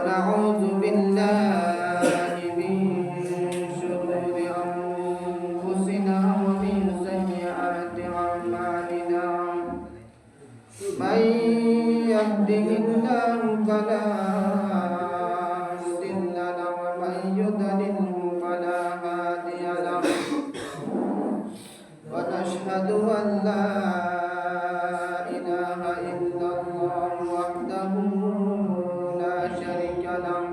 ونعوذ بالله من شرور أنفسنا ومن سيئات أعمالنا من يهده الله فلا مضل له ومن يضلل فلا هادي له ونشهد أن لا إله إلا الله وحده لا شريك له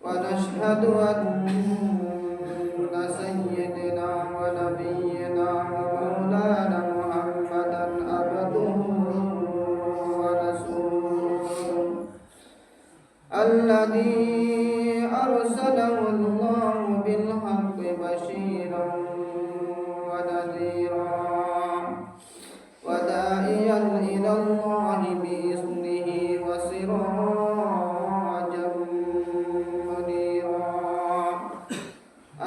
ونشهد أن سيدنا ونبينا ومولانا محمدا عبده ورسوله الذي أرسله الله بالحق بشيرا ونذيرا وداعيا إلى الله بإذنه وسراجا منيرا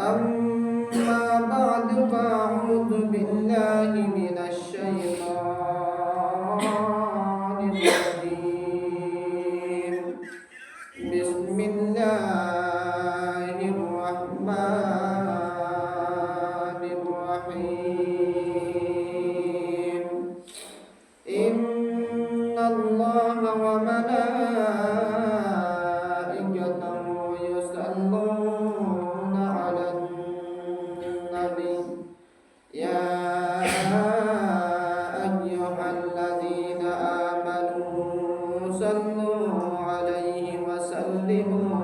أما بعد فأعوذ بالله من الشيطان الرجيم بسم الله الرحمن الرحيم إن الله وملائكته يصلون على النبي يا أيها الذين آمنوا صلوا عليه وسلموا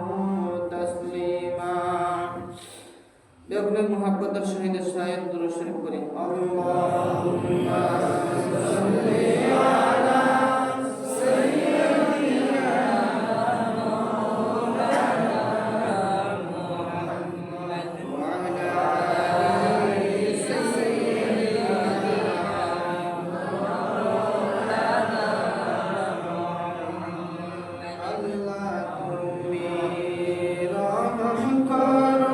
تسليما بأقل محبة الشهيد الشاهد درود شريف করি اللهم صل على سيدنا محمد وعلى آل سيدنا الله تكبيرهم كرم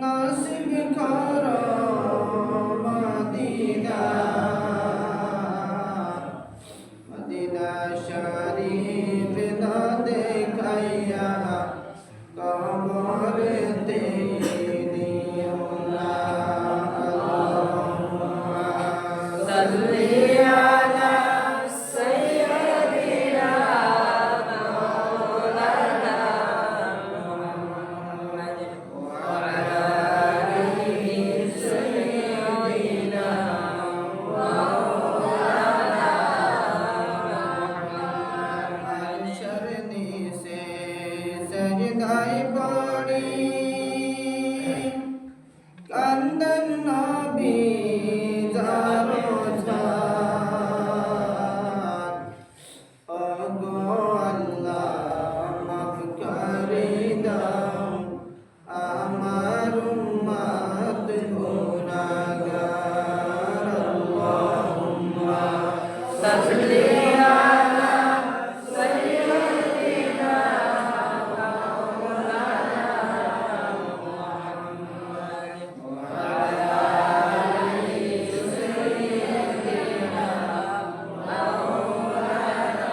نصب كرم مدينة مدينة شريف نادكيا قبر ديني اللهم صل على سيدنا مولانا محمد وعلى آله سيدنا مولانا محمد शरणी से सजदाई पड़ी कंदन नबी जारो जान ओगो अल्लाह माफ करे दाम আমার উম্মত গুনাহগার আল্লাহুম্মা সাল্লি আলা সাইয়্যিদিনা মাওলানা মুহাম্মদ ওয়া আলা আলি সাইয়্যিদিনা মাওলানা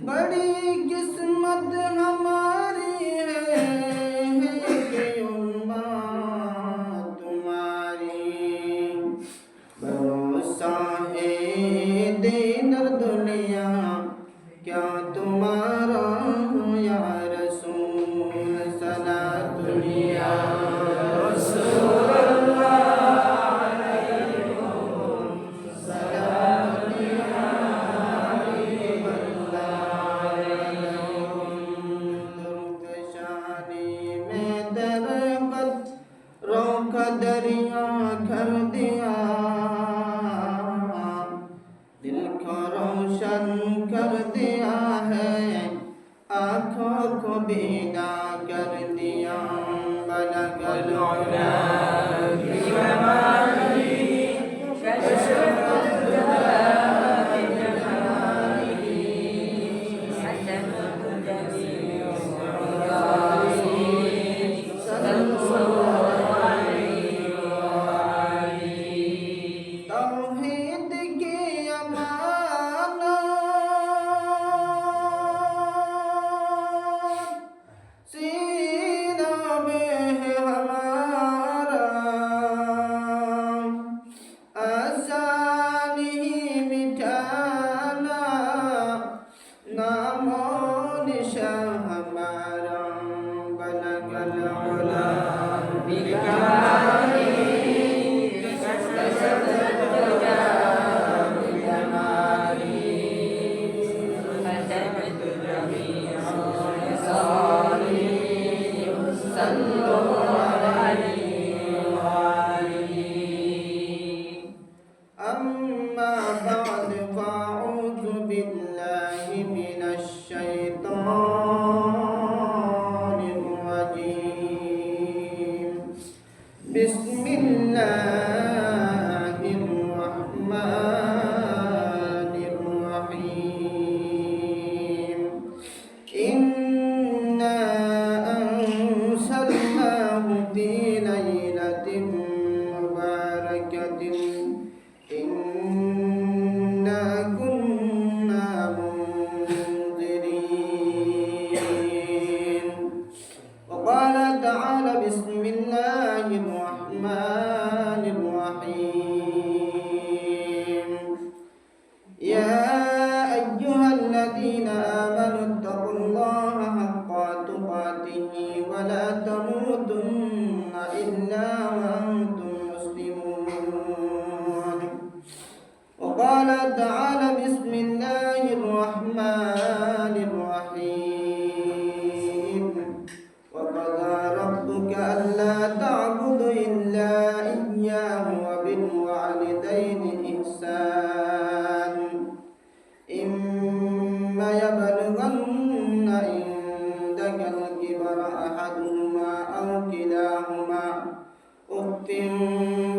बड़ी किस्मत हमारी है कि उम्मत तुम्हारी। भरोसा है दीनर दुनिया क्या तुम्हारा या रसूल। सला दुनिया दरिया कर दिया, दिल को रोशन कर दिया है, आँखों को बीना कर दिया। बलगल उला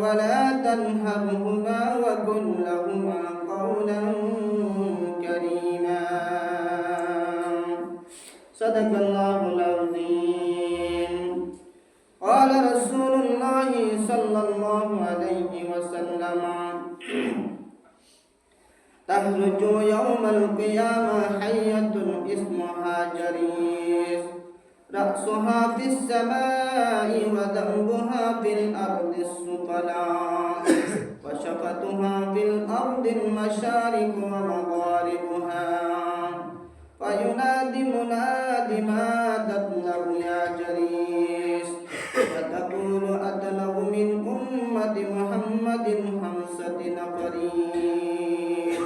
ولا تنهرهما وقل لهما قولا كريما. صدق الله العظيم. قال رسول الله صلى الله عليه وسلم تخرج يوم القيامة حية اسمها جريس رأسها في السماء وذنبها في الأرض السفلاء وشفتها في الأرض المشارق ومغاربها فينادي مناد ما تطلب يا جريس فتقول أطلب من أمة محمد 5 نفرين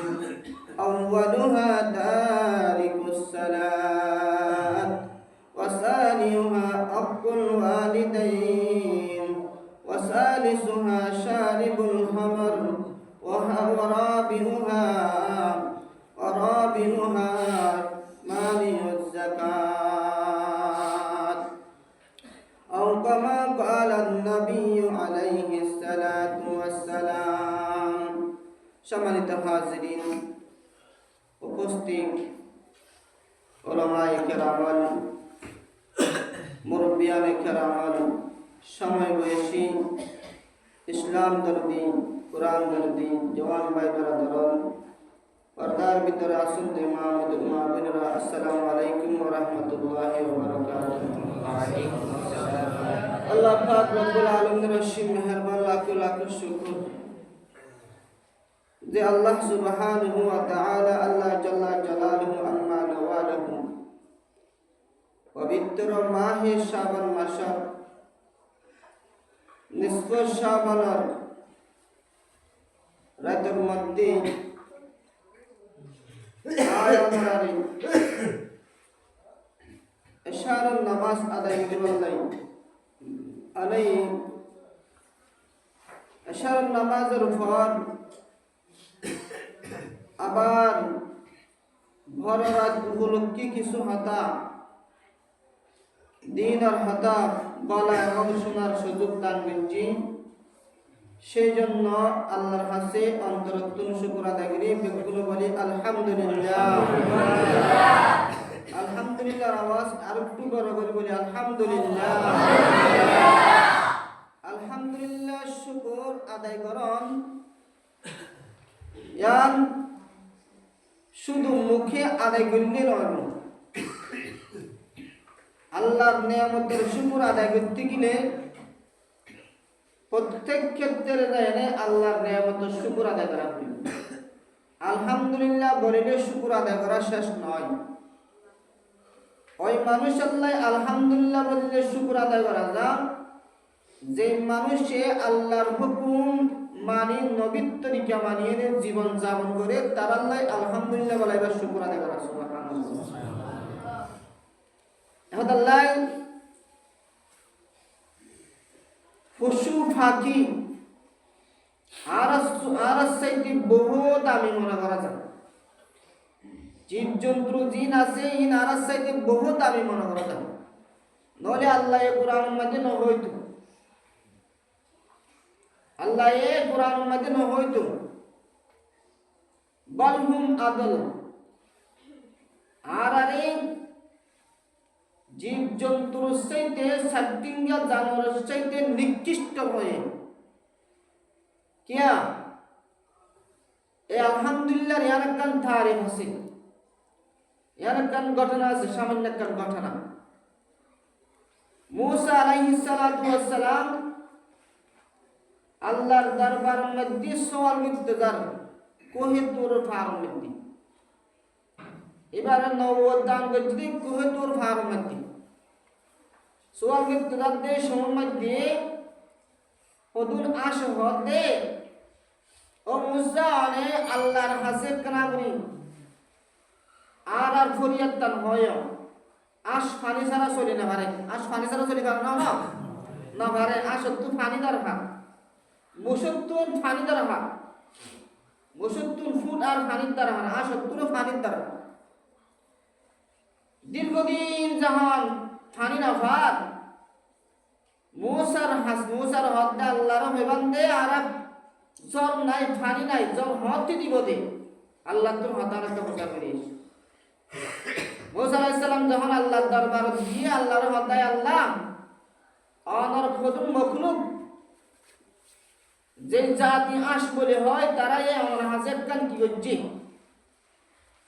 أولها تارك الصلاة وثانيها حق الوالدين وثالثها شارب الخمر ورابعها مانع الزكاة أو كما قال النبي عليه الصلاة والسلام. সম্মানিত হাজিরিন, উপস্থিত উলামায়ে কেরাম, মুরব্বিয়ানে কেরাম, সময় বয়সী ইসলাম দরদি, কোরআন দরদি, জওয়ান ভাই বেরাদরন, পর্দার ভিতরে আসুন মা বোনেরা, আসসালামু আলাইকুম ওয়া রাহমাতুল্লাহি ওয়া বারাকাতুহু। আল্লাহ পাক রব্বুল আলামিনের অসীম মেহেরবান, লাখো লাখো শুকর যে আল্লাহ সুবহানাহু ওয়া তাআলা আল্লাহ জাল্লা জালালুহু আম্মা নওয়ালাহু পবিত্র মাহে শাবান মাসের নিসফ শাবানের রাতের মধ্যে এশারার নামাজ আদায় করলাই এশারার নামাজের পর আবার ভর রাত উপলক্ষে কিছু হাতা দিন আর হাতা বলা এবং শোনার সুযোগ দান করছি। সেই জন্য আল্লাহর কাছে অন্তরত্ন শুকর আদায় করি, বেগুলো বলি আলহামদুলিল্লাহ। আলহামদুলিল্লাহর আওয়াজ আর একটু বড় করে বলি আলহামদুলিল্লাহ। আলহামদুলিল্লাহ শুকর আদায় করন ইয়ান শুধু মুখে আদায় করলে নয়, আল্লাহর নিয়ামতের শুকর আদায় করতে গেলে প্রত্যেক ক্ষেত্রে জানে আল্লাহর নিয়ামতের শুকর আদায় করা হবে। আলহামদুলিল্লাহ বলিলে শুকর আদায় করা শেষ নয়। ওই মানুষ আল্লাহ আলহামদুলিল্লাহ বলিলে শুকর আদায় করা যায় যে মানুষে আল্লাহর হুকুম মানি নবীর তরিকা মানিয়ে জীবন যাপন করে, তার আল্লাহ আলহামদুলিল্লাহ বলাইবার শুকর আদায় করা। সুবহানাল্লাহ। এখন আল্লাহ পশু পাখি আর চাইতে বহু দামি মনে করা যায়। জীব জন্তু জিন আছে ইন আর চাইতে বহু দামি মনে করা যায়, নলে আল্লাহ কোরআন মধ্যে ন হইতো, আল্লাহ কোরআন মধ্যে ন হইতো বালহুম আদল আর আরে জীব জন্তুর চাইতে সাতটিঙ্গা জানোয়ারের চাইতে নিকৃষ্ট হয়ে কিয়া এই আলহামদুলিল্লাহ ইয়ার একখান তারিখ আছে, ইয়ার একখান ঘটনা আছে, সামান্য একখান ঘটনা। মুসা আলাইহিস সালাতু ওয়াস সালাম আল্লাহর দরবারের মধ্যে সওয়াল করতেদার কোহে তোর ফারম মধ্যে, এবারে নবুয়ত দান করতে কোহে তোর ফারম মধ্যে সওয়াল করতেদার দে সময় মধ্যে হদুন আশ হদে ও মুসা আনে আল্লাহর হাসে কানাবনি আর ফরিয়াদ দান হয় আশ পানি ছাড়া চলি না পারে, আশ পানি ছাড়া চলি পারে না না পারে, আসত্তু পানি দরকার, মুসত্তুন পানি দরকার, মুসত্তুন ফুট আর পানির দরকার, আসত্তুরও পানির দরকার। দীর্ঘদিন যখন পানি না পার মুসার হদ্দে আল্লাহর মেবান্দে আর জল নাই পানি নাই, জল হতে দিব দে আল্লাহ তোর হতারত বোঝা করিস। মুসা আলাইহিস সালাম যখন আল্লাহর দরবার গিয়ে আল্লাহর হদায় আল্লাহ অনর ফদুন মখলুক যে জাতি আশ বলে হয় তারা এই আমার হাজার কান কি করছে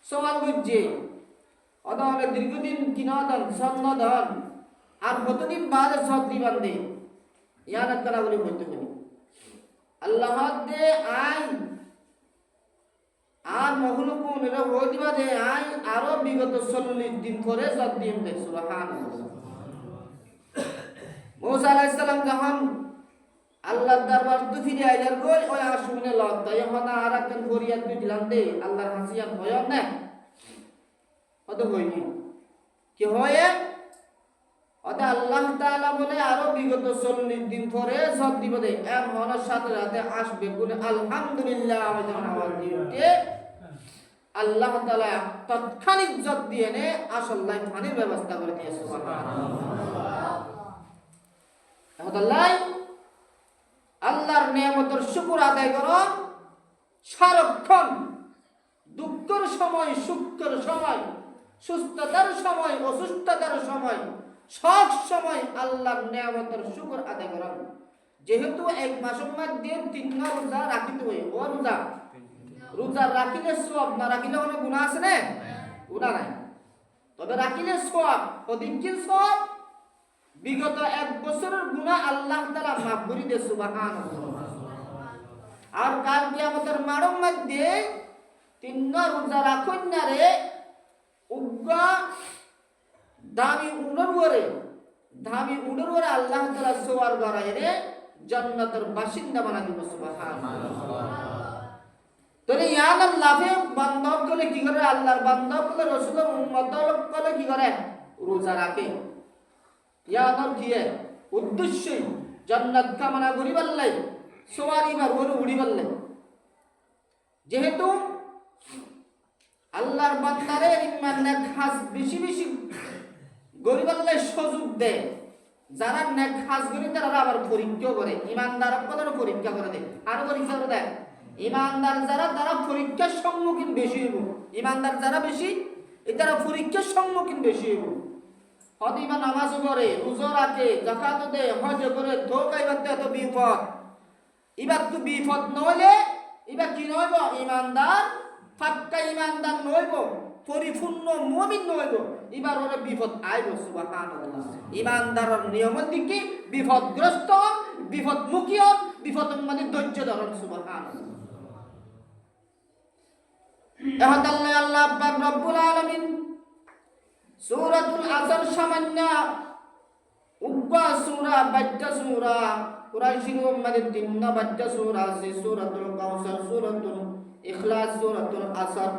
সওয়াল করছে, অদমে দীর্ঘদিন কিনদন সন্নদন আর কতদিন বাদে সদ দিবান দে ইয়ার কানা বলে হইতে বলি আল্লাহ দে আই আর মখলুকুন এরা হই দিবা দে আই আরো বিগত 40 দিন পরে সদ দিম দে। সুবহানাল্লাহ। মুসা আলাইহিস সালাম যখন আল্লাহর দরবার তো ফিরে আইলার কই ওই আসুনে লগ তাই এখন আর একজন ফরিয়াদ দিলাম দে আল্লাহর হাসিয়াত হয় না অত হইনি কি হয় অত আল্লাহ তাআলা বলে আরো বিগত 40 দিন পরে সব দিব দে এর মনের সাথে রাতে আসবে বলে আলহামদুলিল্লাহ আমি যখন আওয়াজ দিতে আল্লাহ তাআলা তৎক্ষণিক জব দিয়ে নে আসল্লাহ পানির ব্যবস্থা করে দিয়ে। সুবহানাল্লাহ। এখন আল্লাহর নিয়ামতের শুকর আদায় করো সারাক্ষণ, দুঃখের সময় সুখের সময়, সুস্থতার সময় অসুস্থতার সময় সব সময় আল্লাহর নিয়ামতের শুকর আদায় করো। যেহেতু এক মাসের মধ্যে 3টা রোজা রাখিতে হয়, ও রোজা রাখিলে সব না রাখিলে কোনো গুনাহ আছে না? গুনাহ নাই। তবে রাখিলে সওয়াব অধিক কি সওয়াব বিগত 1 বছরের গুনাহ আল্লাহ তাআলা মাফ করে দেয় সুবহানাল্লাহ। আর কাল কিয়ামতের মাঠের মধ্যে 3 রোজা রাখুন না রে উগ্গা দামি উড়ের ওরে আল্লাহ তাআলা সওয়ার গড়ায় রে জান্নাতের বাসিন্দা বানাই দিব সুবহানাল্লাহ। তাহলে ইয়ান আল্লাহে বান্দা বলে কি করে আল্লাহর বান্দা বলে রাসূলের উম্মত বলে কি করে রোজা রাখে ইয়ানোর কি উদ্দেশ্য জান্নাত কামনা করি বললে সওয়ারি বার ওরে উড়ি বললে যেহেতু আল্লাহর বান্দারে ইমান নেক খাস বেশি বেশি গরিবাল্লাহ সুযোগ দেয় যারা নেক খাস করি তারা আবার পরীক্ষা করে ইমানদার কদর পরীক্ষা করে দেয় আর পরীক্ষা করে দেয় ইমানদার যারা তারা পরীক্ষার সম্মুখীন বেশি হইব ইমানদার যারা বেশি এরা পরীক্ষার সম্মুখীন বেশি হইব হয়তো ইমান নামাজ করে রোজা রাখে যাকাত দেয় হজ করে ধোকাইবার এত বিপদ এবার তো বিপদ নইলে এবার কি নইব ইমানদার পাক্কা ইমানদার নইব পরিপূর্ণ মুমিন নইব এবার ওরে বিপদ আইব সুবহানাল্লাহ। ইমানদারের নিয়মের দিকে বিপদগ্রস্ত বিপদমুখী বিপদ মানে ধৈর্য ধরন সুবহানাল্লাহ। এহদাল্লাহ আল্লাহ পাক রব্বুল আলামিন সূরাতুল আসর সামান্য উব্বা সূরা বাচ্চা সূরা কুরআন শরীফের মধ্যে 3 বাচ্চা সূরা আছে সূরাতুল কাউসার সূরাতুল ইখলাস সূরাতুল আসর।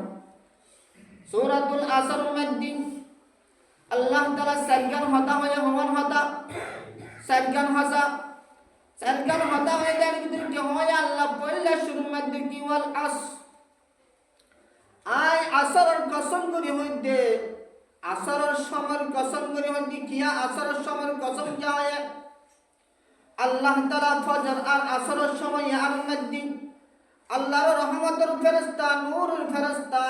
সূরাতুল আসর মধ্যে আল্লাহ তাআলা সারগান হতা হয়ে হওয়ার হতা সারগান হতা হয়ে যার ভিতরে কি হয় আল্লাহ বললে শুরুর মধ্যে কি ওয়াল আস আই আসরের কসম করি হইতে আসরের সময়ের কসম করি হইতে কিয়া আসরের সময়ের কসম যায় আল্লাহ তাআলা ফজর আর আসরের সময় আর মধ্যে আল্লাহর রহমতের ফেরেশতা নূরের ফেরেশতা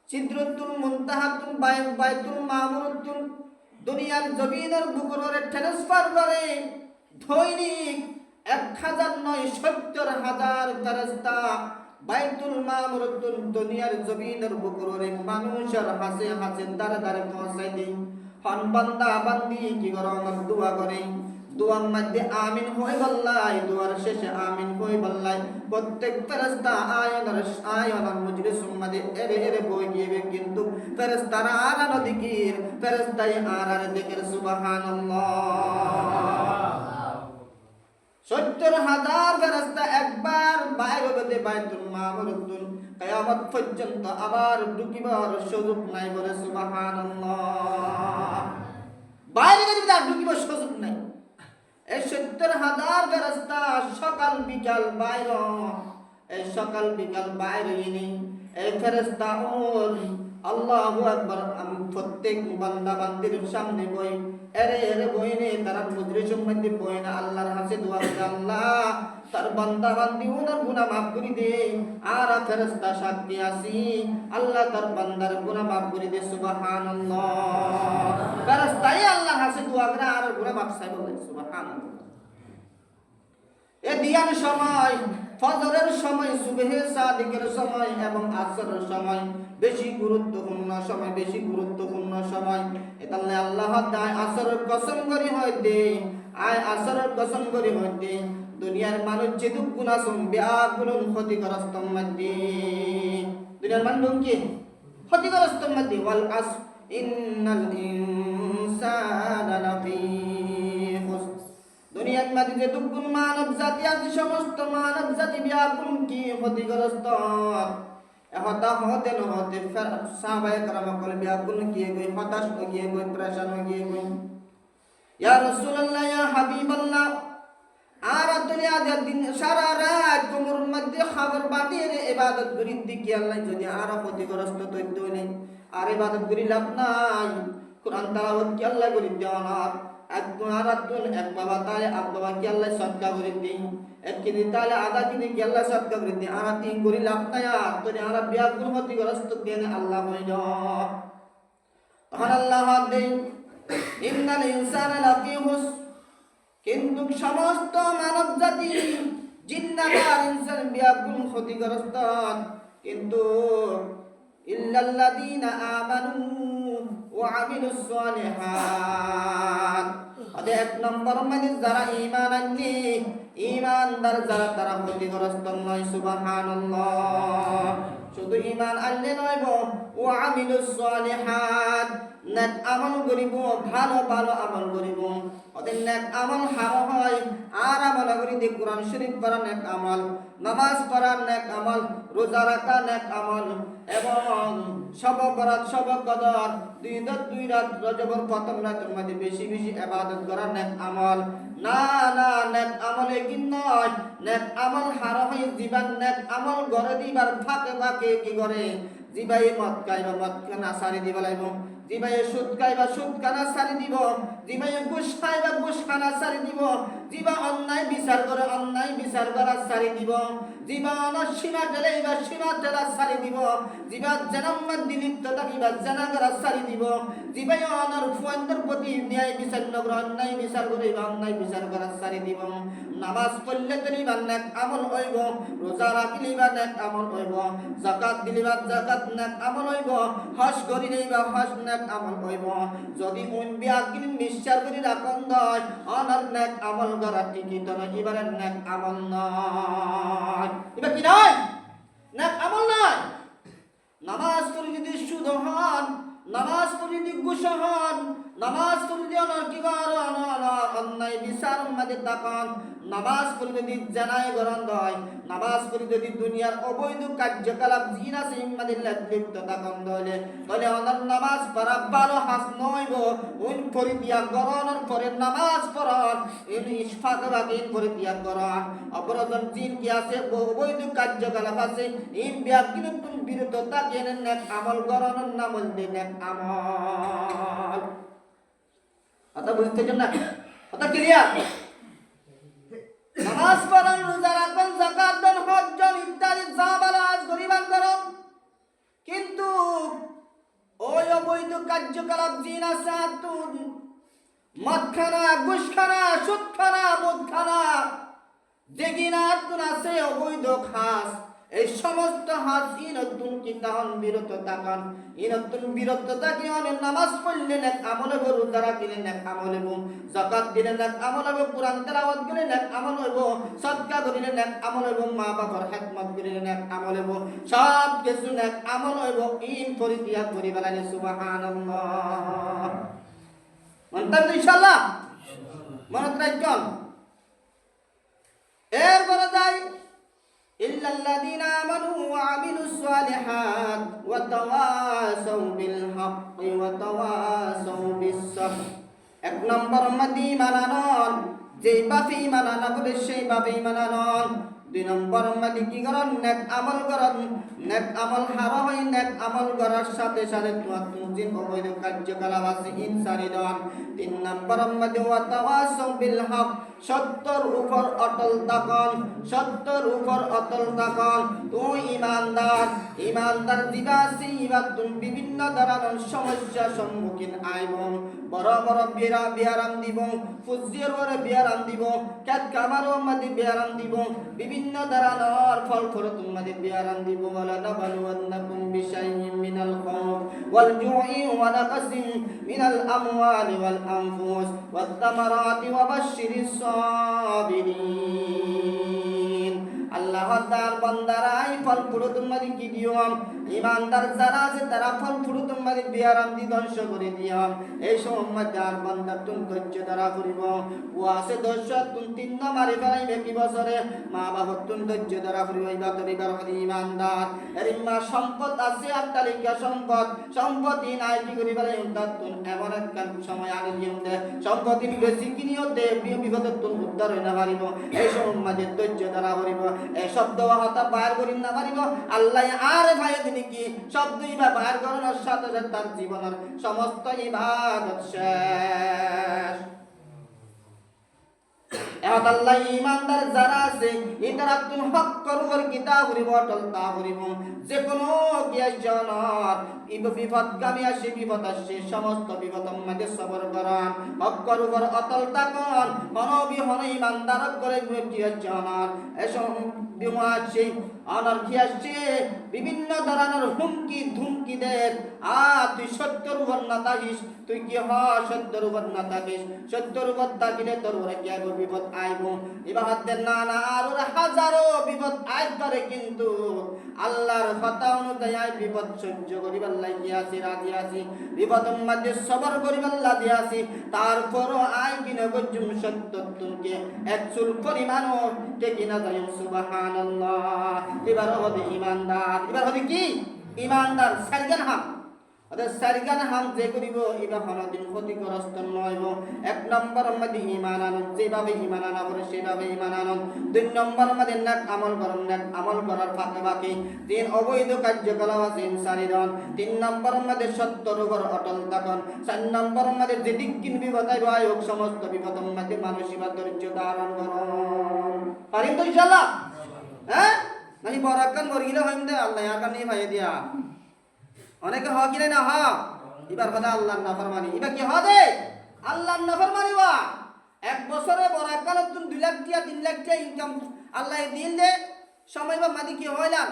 সিদরাতুল মুনতাহাতুল বাইতুল মামুরতুল দুনিয়ার জমিনের বুকুরে ট্রান্সফার করে দৈনিক 1070,000 ফেরেশতা বাইতুল মামুরতুল দুনিয়ার জমিনের বুকুরে মানুষের হাসে হাসে দাঁড়ে দাঁড়ে পৌঁছাই দিই হন বান্দা বান্দি কি করে আমার দোয়া করে দোয়ার মধ্যে আমিন হই বললাই দোয়ার শেষে আমিন হই বললাই প্রত্যেক ফেরেশতা আয়নার মজলিসের মধ্যে এরে বই গিয়ে কিন্তু ফেরেশতারা আর দিকির ফেরেশতাই আর দিকির সুবহানাল্লাহ। 70,000 ফেরেশতা একবার বাইরে বেদে বাইতুল মামুরতুল কিয়ামত পর্যন্ত আবার ঢুকিবার সুযোগ নাই বলে সুবহানাল্লাহ। বাইরে বেদে ঢুকিবার সুযোগ নাই এই 70,000 ফেরেশতা সকাল বিকাল বাইরে ইনি এই ফেরেশতা আল্লাহু আকবার আমি প্রত্যেক বান্দা বান্দির সামনে বই এরে বইনে তারা মজলিসের মধ্যে বই না আল্লাহর কাছে দোয়া করে আল্লাহ তার বান্দা বান্দি ওনার গুনাহ মাফ করে দে আর ফেরেশতা সাক্ষী আছি আল্লাহ তার বান্দার গুনাহ মাফ করে দে সুবহানাল্লাহ। ফেরেশতাই আল্লাহর কাছে দোয়া করে আর গুনাহ মাফ চাই বলে সুবহানাল্লাহ। এ দিয়ার সময় ফজরের সময় সুবহে সাদিকের সময় এবং আসরের সময় বেশি গুরুত্বপূর্ণ সময় এতালে আল্লাহ তাআলা আসরের কসম করি হইতে দুনিয়ার মানুষ যেটু গুনাহ ব্যাকুল ক্ষতিগ্রস্ত মধ্যে দুনিয়ার মানুষ কি ক্ষতিগ্রস্ত মধ্যে ওয়াল আস ইন্নাল ইনসানা লাফি দুনিয়ার মধ্যে যেটু মানব জাতি আছে সমস্ত মানব জাতি ব্যাকুল কি ক্ষতিগ্রস্ত হতা হতে ন হতে সাহাবায়ে کرام কল ব্যাকুল কিয়ে গই হতাশ হয়ে গই পরেশান হয়ে গই ইয়া রাসূলুল্লাহ ইয়া হাবিবাল্লাহ আর দুনিয়া দিন সারা রাত কোমর মধ্যে খবর বাটিয়ে ইবাদত করি দিকে আল্লাহ যদি আর ক্ষতিগ্রস্ত তৈরি নেই আর ইবাদত করি লাভ নাই কুরআন তেলাওয়াত কি আল্লাহ করি দেওয়া এক বাবা তাহলে এক বাবা কি আল্লাহ সদকা করে দিই এক কিনি তাহলে আধা কিনি কি আল্লাহ সদকা করে দিই আর 3 করি লাভ নাই আর তো আর ব্যাকুল ক্ষতিগ্রস্ত দেন আল্লাহ হইল তখন আল্লাহ দেই ইন্নাল ইনসানা লাফি খুসর কিন্তু সমস্ত মানব জাতি জিন্নাত আর ইনসান ব্যাকুল ক্ষতিগ্রস্ত কিন্তু ইল্লাল্লাযীনা আমানু আমিলুস সালিহাত। এক নম্বর মানে যারা ঈমান আননি, ঈমানদার যারা তারা ক্ষতিগ্রস্ত নয়। সুবহানাল্লাহ। শুধু ঈমান আনলে নয় গো, ওয়া আমিলুস সালিহাত, নেক আমল করিব, ভালো ভালো আমল করিব। ওদের নেক আমল হারা হয় আর আমল করি কোরআন শরীফ পড়া নেক আমল, নামাজ পড়া নেক আমল, রোজা রাখা নেক আমল, এবং সব বরাত সব কদর দুই রাত রজবর প্রথম রাতের মধ্যে বেশি বেশি ইবাদত করা নেক আমল। না না, নেক আমলে কি নয়, নেক আমল হারা হয় জীবন নেক আমল গড়ে দিবার ফাঁকে ফাঁকে কি করে জিবাই মদ খাইবা মদ খানা সারি দিবা লাইব, জিবাই সুদ খাইবা সুদ খানা সারি দিব, জিবাই ঘুষ খাইবা ঘুষ খানা সারি দিব, জিবা অন্যায় বিচার করে অন্যায় বিচার করা সারি দিব, জিবা অনসীমা ঠেলাইবা সীমা ঠেলা সারি দিব, জিবা জনম্মাদ লিপ্ত থাকিবা জানা করা সারি দিব, জিবাই অনর ফুয়ান্তর প্রতি ন্যায় বিচার নগর অন্যায় বিচার করিবা অন্যায় বিচার করা সারি দিব। নামাজ পড়লে তুলিবা নেক আমল হইব, রোজা রাখিলিবা নেক আমল হইব, যাকাত দিলিবা যাকাত নেক আমল হইব, হজ করিলেবা হজ নেক আমল হইব। যদি মন বিয়াকিন মিশ্চার করি রাখন দয় অনর নেক আমল করা ঠিকই তো এবারে নেক আমল নয়, এবার কি নয়, নেক আমল নয়। নামাজ পড়ি যদি সুদ হন, নামাজ পড়ি যদি ঘুষ হন, নামাজ পড়ি যদি অনর কি অন্যায় বিচার মাঝে তাকান, নামাজ পড়ি যদি জানায় গরম হয়, নামাজ পড়ি যদি দুনিয়ার অবৈধ কার্যকলাপ জিনা সিম্মাদের লিপ্ত তাকান দলে তাহলে অনর নামাজ পড়া ভালো হাস নইব। ওই পরিত্যাগ করণের পরে নামাজ পড়ান, এই ইশফাক বাকিন পরিত্যাগ করান। অপরাধন জিন কি আছে, অবৈধ কার্যকলাপ আছে, এই ব্যক্তি বিরত তাকিয়ে নেক আমল করণের নাম বলতে নেক আমল। কথা বুঝতেছেন না? কথা ক্লিয়ার? নামাজ পড়ান, রোজা রাখেন, যাকাত দেন, হজ দেন ইত্যাদি যা বলা আজ গরিবান করুন, কিন্তু ওই অবৈধ কার্যকলাপ জিন আছে, মদখানা ঘুষখানা সুদখানা মদখানা যেগিনা আছে অবৈধ খাস, এই সমস্ত হাজ ইনতুন কি তাহন বিরত তাকান, ইনতুন বিরত তাকি অনেক নামাজ পড়লে নেক আমল হবে, রোজা রাখলে নেক আমল হবে, যাকাত দিলে নেক আমল হবে, কুরআন তেলাওয়াত করলে নেক আমল হবে, সাদকা করিলে নেক আমল হবে, মা বাবার খেদমত করিলে নেক আমল হবে, সব কিছু নেক আমল হবে। ইন পরিত্যাগ করি বলেন সুবহানাল্লাহ। মনতাম ইনশাআল্লাহ, মনত রাখুন। এরপরে যাই ইল্লাল্লাযীনা আমানু ওয়া আমিলুস সালিহাত ওয়া তাওয়াসাউ বিল হাক্কি ওয়া তাওয়াসাউ বিস সাবর। এক নম্বর মদি মানানন, যেই বাপি মানানা করে সেই বাপি মানানন। দুই নম্বর মদি কি করন, নেক আমল করন, নেক আমল হারা হয়, নেক আমল করার সাথে সাথে তুজিন অবৈধ কার্যকলাপ আছে ইনসারি দন। তিন নম্বর মদি ওয়া তাওয়াসাউ বিল হক, সত্যর উপর অটল থাকুন, সত্যর উপর অটল থাকুন। তুই ইমানদার, ইমানদার দিবাসী ইবাতুন বিভিন্ন ধরনের সমস্যার সম্মুখীন আইব, বড় বড় বিয়ারাম দিব, ফুজির ওরে বিয়ারাম দিব, কাজ কামারও মধ্যে বিয়ারাম দিব, বিভিন্ন ধরনের ফল ফল তোমাদের বিয়ারাম দিব। ওয়ালা নাবালুওয়ান্নাকুম বিশাইইম মিনাল খাউফ ওয়াল জুই ওয়া নাকসিম মিনাল আমওয়ালি ওয়াল আনফুস ওয়াত তামারাতি ওয়া বাশশিরিস সাবিরিন। আল্লাহ তাআলা বান্দারা এই ফল ফুল তোমাদের কি দিওম, ইমানদার যারা আছে তারা ফল ফুল তোমাদের বিয়ারাম দি ধ্বংস করে দিওম। এই সময় যার বান্দা তুমি ধৈর্য দ্বারা করিব, ও আছে দর্শ তুমি তিন মারি ফেলাইবে কি বছরে, মা বাবা তুমি ধৈর্য দ্বারা করিব, ইবা তরিবার হলি ইমানদার। এর মা সম্পদ আছে আত্মালিকা সম্পদ, সম্পত্তি নাই কি করি বলে উদ্ধার এমন একটা সময় আগে দিয়ে সম্পত্তি বেশি কিনিও দে বিপদের তুমি উদ্ধার হই না পারিব। এই সময় মাঝে ধৈর্য দ্বারা করিব, এই শব্দ হতা বাইর করি না পারিব। আল্লাহ আর ভাই তিনি কি শব্দ ইবা বাইর করার সাথে সাথে তার জীবনের সমস্ত ইবাদত শেষ। এখন আল্লাহ ইমানদার যারা আছে এটারা তুমি হক করবার কিতাব করিব, অটল তা করিব। যে কোনো জ্ঞানর বিপদগামী আসে বিপদ আসে, সমস্ত বিপদের মাঝে সবর করান, হক করবার অটল থাকুন, হনবি হন ইমানদার করে জ্ঞানর। এসব আসছে, অনার্কি আসছে, বিভিন্ন ধরনের হুমকি ধুমকি দেয়। তুই সত্যর উপর না থাকিস, তুই কি হ সত্যর উপর না থাকিস, সত্যর উপর থাকিলে তোর উপরে কি আইব, বিপদ আইব। এবার হাতের না না আর হাজারো বিপদ আইব করে, কিন্তু আল্লাহর কথা অনুযায়ী আই বিপদ সহ্য করিবার লাগি আছি, রাজি আছি, বিপদের মধ্যে সবর করিবার লাগি আছি। তারপরও আই কিনা গজুম সত্য তুমকে এক চুল পরিমাণও কে কিনা যাই। সুবহানাল্লাহ। এবার হবে ইমানদার, এবার হবে কি ইমানদার। সারগান হাম ওদের সারগান হাম যে করিব এবার হনদিন ক্ষতিগ্রস্ত নইব। এক নম্বর মধ্যে ইমান আনন্দ, যেভাবে ইমান আনা করে সেভাবে ইমান আনন্দ। দুই নম্বর মধ্যে নেক আমল করুন, নেক আমল করার ফাঁকে ফাঁকে তিন অবৈধ কার্যকলাপ আছে সারিদন। তিন নম্বর মধ্যে সত্যর উপর অটল থাকুন। চার নম্বর মধ্যে যে দিক কিন বিপদায় হোক সমস্ত বিপদের মধ্যে মানসিক ধৈর্য ধারণ করুন। পারিম তো ইনশাআল্লাহ? হ্যাঁ নাকি বরাকান বরগিলা হইম দে আল্লাহ আর কান নিয়ে ভাইয়ে দিয়া অনেকে হ কিনে না হ। এবার কথা আল্লাহর নাফরমানি, এবার কি হবে আল্লাহর নাফরমানি। বা এক বছরে বরাকান তুমি 2 লাখ টিয়া 3 লাখ টিয়া ইনকাম আল্লাহ দিন দে, সময় বা মাদি কি হইলাম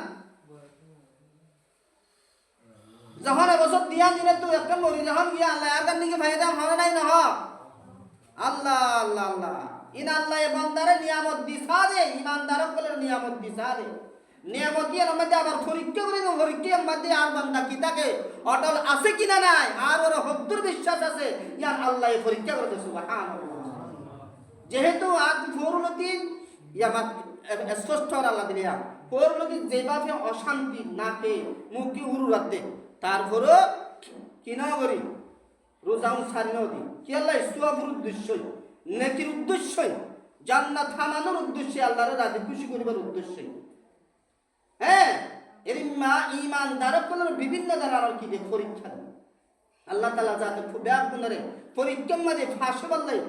যখন এবছর দিয়া দিলে তুই একটা মরি যখন গিয়া আল্লাহ আর কান নিয়ে ভাইয়ে দাম হবে নাই না হ। আল্লাহ আল্লাহ আল্লাহ ইন আল্লাহ এ বান্দারে নিয়ামত দিছা দে, ইমানদারক বলে নিয়ামত দিছা দে। নিয়ামত দিয়ে মধ্যে আবার পরীক্ষা করে দেবো, পরীক্ষার মধ্যে আর বান্দা কি থাকে অটল আছে কিনা নাই, আর ওর হদ্দুর বিশ্বাস আছে, ইয়ার আল্লাহ পরীক্ষা করতে। সুবহানাল্লাহ। যেহেতু আজ পৌরনতি ইয়ামাত স্পষ্ট আল্লাহ দিলিয়া পৌরনতি যেভাবে অশান্তি নাকে মুখে উরু রাখতে, তারপরও কিনা করি রোজাও ছাড়িয়েও দিই কি আল্লাহ সুয়াবুর উদ্দেশ্যই, নেকির উদ্দেশ্যই, জান্নাত থামানোর উদ্দেশ্যে, আল্লাহর রাজি খুশি করিবার উদ্দেশ্যে। হ্যাঁ এর ইমানদারক বিভিন্ন ধরনের কি যে পরীক্ষা দেয় আল্লাহ তাআলা যাতে ব্যাপনে পরীক্ষার মাঝে ফাঁসে পাল্লাই,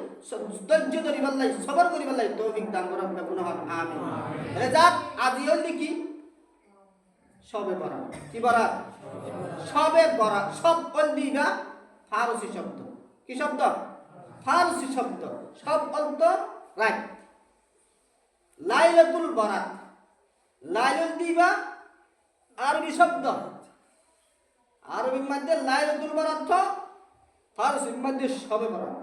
ধৈর্য ধরি পাল্লাই, সবর করি পাল্লাই তৌফিক দান করার ব্যাপন হন। আমিন। তাহলে যাক আজি হইলি কি সবে বরাত, কি বরাত সবে বরাত। সব বললি বা ফারসি শব্দ, কি শব্দ ফারসি শব্দ, সব অন্ত রাইট। লাইলাতুল বরাত, লাইলাতুল দিবা আরবি শব্দ, আরবির মধ্যে লাইলাতুল বরাত, ফারসির মধ্যে সবে বরাত।